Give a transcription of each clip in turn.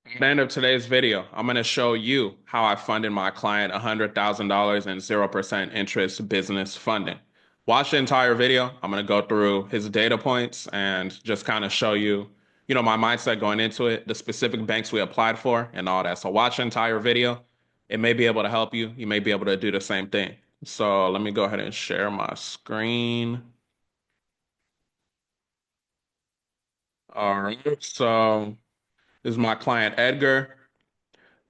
At the end of today's video, I'm going to show you how I funded my client $100,000 in 0% interest business funding. Watch the entire video. I'm going to go through his data points and just kind of show you, my mindset going into it, the specific banks we applied for, and all that. So watch the entire video. It may be able to help you. You may be able to do the same thing. So let me go ahead and share my screen. All right. So this is my client, Edgar.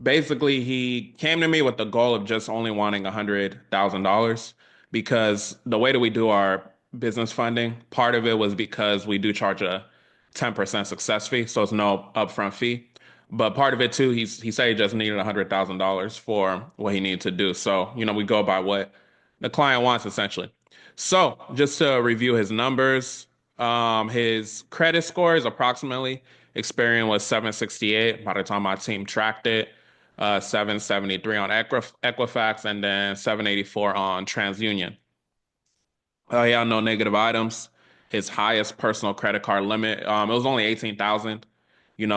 Basically, he came to me with the goal of just only wanting $100,000 because the way that we do our business funding, part of it was because we do charge a 10% success fee, so it's no upfront fee. But part of it too, he said he just needed $100,000 for what he needed to do. So, we go by what the client wants essentially. So, just to review his numbers, his credit score is approximately Experian was 768 by the time my team tracked it, 773 on Equifax, and then 784 on TransUnion. He had no negative items. His highest personal credit card limit, it was only 18,000.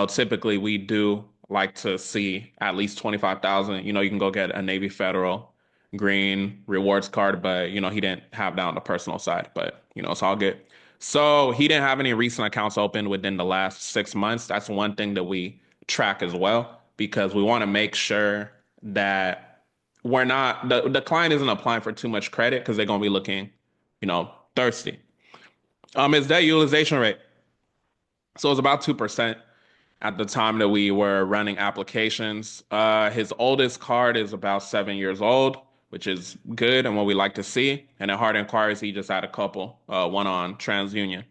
Typically we do like to see at least 25,000. You can go get a Navy Federal green rewards card, but he didn't have that on the personal side, but it's all good. So he didn't have any recent accounts open within the last 6 months. That's one thing that we track as well because we want to make sure that we're not the client isn't applying for too much credit because they're gonna be looking, thirsty. His debt utilization rate. So it was about 2% at the time that we were running applications. His oldest card is about 7 years old, which is good and what we like to see. And in hard inquiries, he just had a couple, one on TransUnion.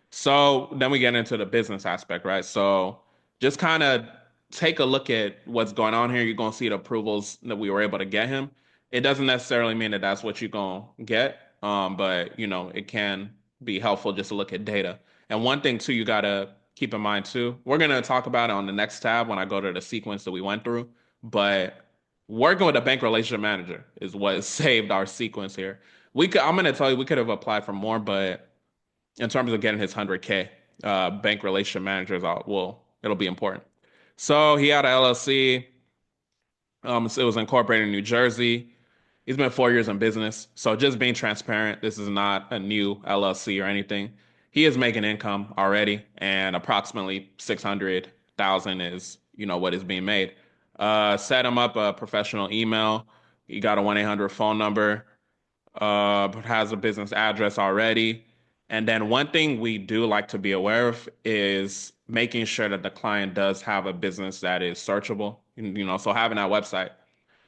So then we get into the business aspect, right? So just kind of take a look at what's going on here. You're going to see the approvals that we were able to get him. It doesn't necessarily mean that that's what you're going to get, but it can be helpful just to look at data. And one thing too, you got to keep in mind too. We're going to talk about it on the next tab when I go to the sequence that we went through, but working with a bank relationship manager is what saved our sequence here. I'm going to tell you, we could have applied for more, but in terms of getting his 100K, bank relationship managers out, well, it'll be important. So he had a LLC. So it was incorporated in New Jersey. He's been 4 years in business. So just being transparent, this is not a new LLC or anything. He is making income already, and approximately 600,000 is, what is being made. Set him up a professional email. He got a 1-800 phone number, has a business address already. And then one thing we do like to be aware of is making sure that the client does have a business that is searchable, so having that website.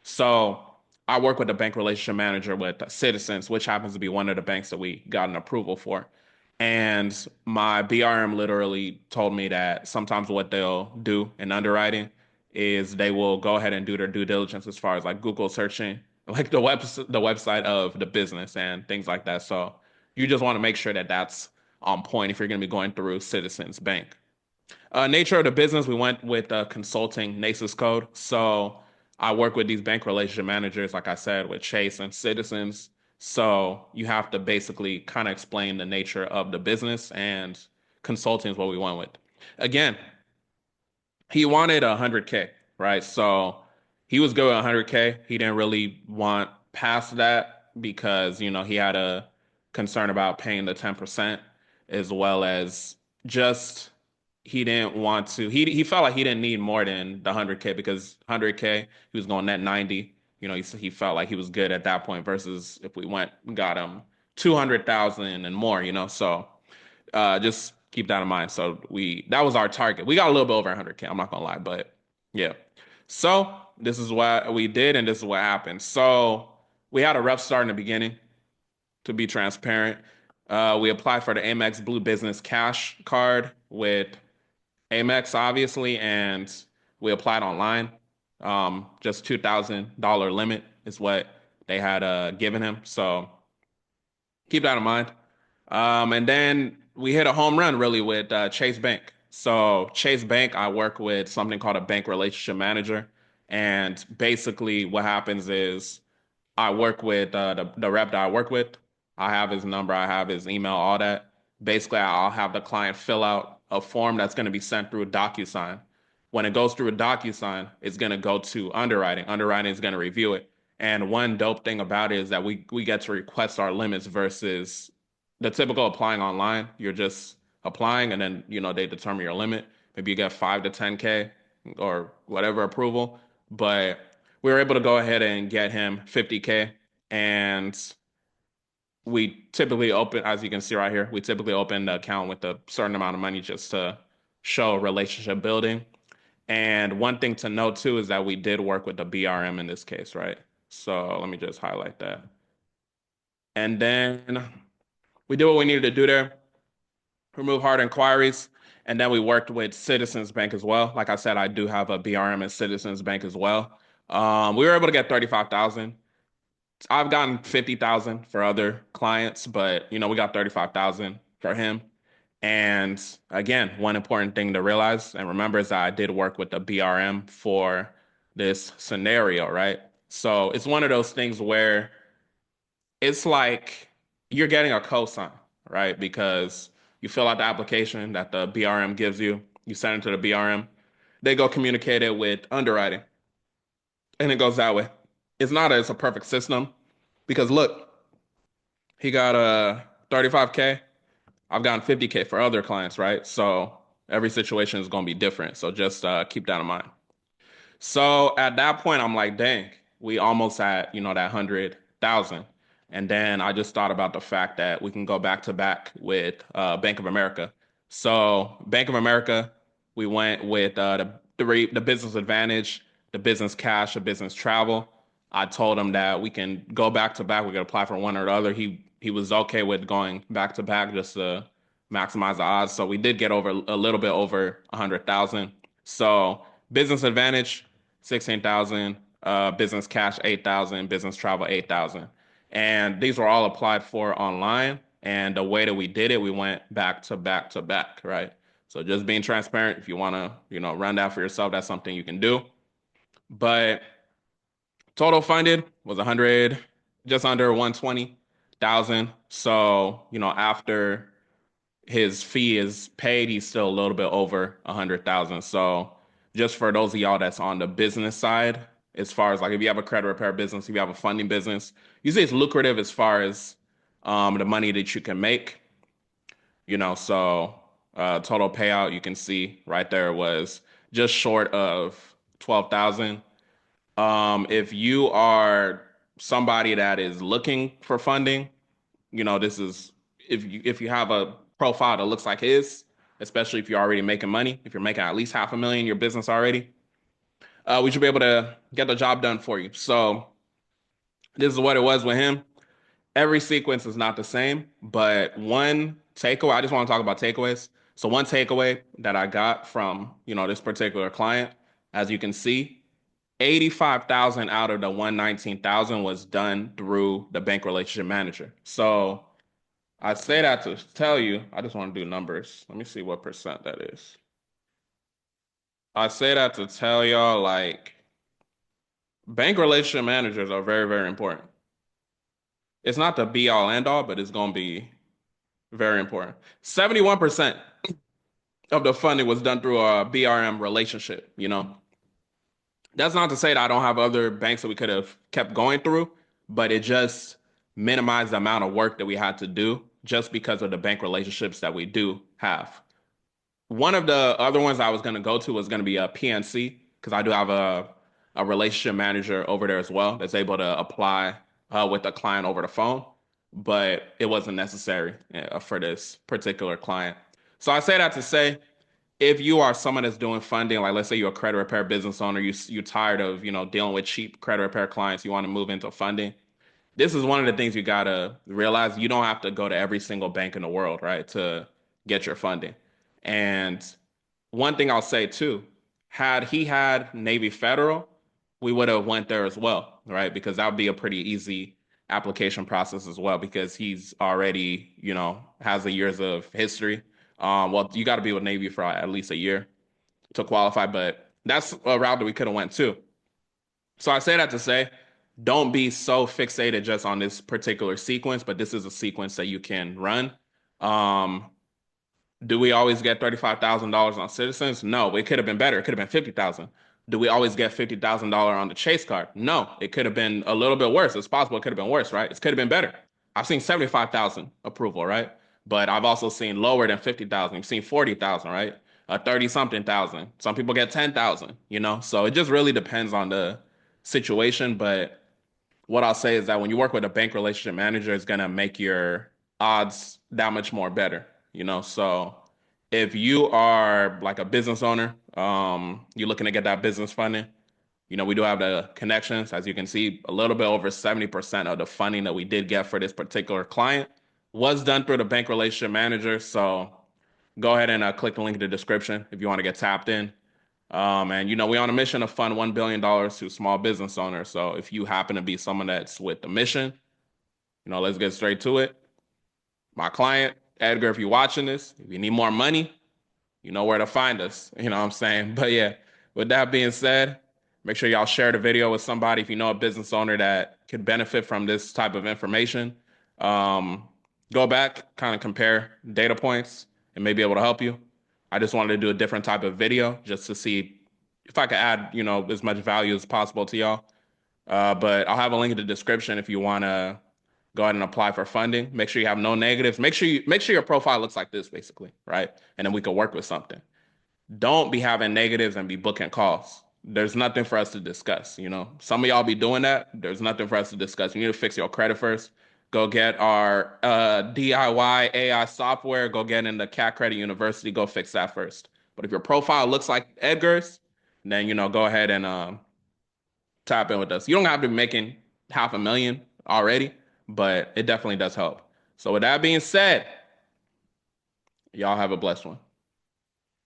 So I work with a bank relationship manager with Citizens, which happens to be one of the banks that we got an approval for. And my BRM literally told me that sometimes what they'll do in underwriting is they will go ahead and do their due diligence as far as like Google searching, like the website of the business and things like that. So you just want to make sure that that's on point if you're going to be going through Citizens Bank. Nature of the business, we went with consulting NACES code. So I work with these bank relationship managers, like I said, with Chase and Citizens. So you have to basically kind of explain the nature of the business, and consulting is what we went with. Again, he wanted 100K, right? So he was good with 100K. He didn't really want past that because, he had a concern about paying the 10% as well as just he didn't want to he felt like he didn't need more than the 100K because 100K he was going net 90. He felt like he was good at that point versus if we went and got him 200,000 and more, so just keep that in mind. So that was our target. We got a little bit over 100K. I'm not gonna lie, but yeah. So this is what we did, and this is what happened. So we had a rough start in the beginning. To be transparent, we applied for the Amex Blue Business Cash Card with Amex, obviously, and we applied online. Just $2,000 limit is what they had given him. So keep that in mind. And then we hit a home run really with Chase Bank. So Chase Bank, I work with something called a bank relationship manager. And basically what happens is I work with the rep that I work with. I have his number, I have his email, all that. Basically, I'll have the client fill out a form that's going to be sent through DocuSign. When it goes through a DocuSign, it's going to go to underwriting. Underwriting is going to review it. And one dope thing about it is that we get to request our limits versus the typical applying online. You're just applying and then, they determine your limit. Maybe you get 5 to 10K or whatever approval. But we were able to go ahead and get him 50K. And we typically open, as you can see right here, we typically open the account with a certain amount of money just to show relationship building. And one thing to note too is that we did work with the BRM in this case, right? So let me just highlight that. And then we did what we needed to do there, remove hard inquiries. And then we worked with Citizens Bank as well. Like I said, I do have a BRM at Citizens Bank as well. We were able to get 35,000. I've gotten 50,000 for other clients, but we got 35,000 for him. And again, one important thing to realize and remember is that I did work with the BRM for this scenario, right? So it's one of those things where it's like you're getting a cosign, right? Because you fill out the application that the BRM gives you, you send it to the BRM, they go communicate it with underwriting, and it goes that way. It's a perfect system because look, he got a 35K. I've gotten 50K for other clients, right? So every situation is going to be different. So just keep that in mind. So at that point, I'm like, dang, we almost at, that 100,000. And then I just thought about the fact that we can go back to back with Bank of America. So Bank of America, we went with the business advantage, the business cash, the business travel. I told him that we can go back to back. We could apply for one or the other. He was okay with going back to back just to maximize the odds. So we did get over a little bit over 100,000. So business advantage, 16,000, business cash, 8,000, business travel, 8,000. And these were all applied for online. And the way that we did it, we went back to back to back, right? So just being transparent, if you want to, run that for yourself, that's something you can do. But total funded was 100, just under 120,000. So, after his fee is paid, he's still a little bit over 100,000. So just for those of y'all that's on the business side, as far as like if you have a credit repair business, if you have a funding business, usually it's lucrative as far as the money that you can make. So total payout you can see right there was just short of 12,000. If you are somebody that is looking for funding, this is if you have a profile that looks like his, especially if you're already making money, if you're making at least 500,000 in your business already, we should be able to get the job done for you. So this is what it was with him. Every sequence is not the same, but one takeaway, I just want to talk about takeaways. So one takeaway that I got from, this particular client, as you can see, 85,000 out of the 119,000 was done through the bank relationship manager. So I say that to tell you, I just want to do numbers. Let me see what percent that is. I say that to tell y'all, like, bank relationship managers are very, very important. It's not the be all end all, but it's going to be very important. 71% of the funding was done through a BRM relationship. That's not to say that I don't have other banks that we could have kept going through, but it just minimized the amount of work that we had to do just because of the bank relationships that we do have. One of the other ones I was going to go to was going to be a PNC because I do have a relationship manager over there as well that's able to apply with the client over the phone, but it wasn't necessary for this particular client. So I say that to say, if you are someone that's doing funding, like let's say you're a credit repair business owner, you're tired of dealing with cheap credit repair clients, you want to move into funding. This is one of the things you gotta realize. You don't have to go to every single bank in the world, right, to get your funding. And one thing I'll say too, had he had Navy Federal, we would have went there as well, right? Because that would be a pretty easy application process as well, because he's already, has the years of history. Well, you got to be with Navy for at least a year to qualify, but that's a route that we could have went too. So I say that to say, don't be so fixated just on this particular sequence, but this is a sequence that you can run. Um, Do we always get $35,000 on Citizens? No, it could have been better. It could have been 50,000. Do we always get $50,000 on the Chase card? No, it could have been a little bit worse. It's possible it could have been worse, right? It could have been better. I've seen 75,000 approval, right? But I've also seen lower than 50,000. I've seen 40,000, right? 30 something thousand. Some people get 10,000, you know? So it just really depends on the situation. But what I'll say is that when you work with a bank relationship manager, it's gonna make your odds that much more better, you know. So if you are like a business owner, you're looking to get that business funding, you know, we do have the connections. As you can see, a little bit over 70% of the funding that we did get for this particular client was done through the bank relationship manager. So go ahead and click the link in the description if you want to get tapped in. And you know, we're on a mission to fund $1 billion to small business owners. So if you happen to be someone that's with the mission, you know, let's get straight to it. My client, Edgar, if you're watching this, if you need more money, you know where to find us. You know what I'm saying? But yeah, with that being said, make sure y'all share the video with somebody if you know a business owner that could benefit from this type of information. Um, Go back, kind of compare data points and maybe able to help you. I just wanted to do a different type of video just to see if I could add, you know, as much value as possible to y'all. But I'll have a link in the description if you want to go ahead and apply for funding. Make sure you have no negatives. Make sure your profile looks like this, basically, right? And then we can work with something. Don't be having negatives and be booking calls. There's nothing for us to discuss. You know, some of y'all be doing that. There's nothing for us to discuss. You need to fix your credit first. Go get our DIY AI software. Go get into Cat Credit University. Go fix that first. But if your profile looks like Edgar's, then you know, go ahead and tap in with us. You don't have to be making 500,000 already, but it definitely does help. So with that being said, y'all have a blessed one.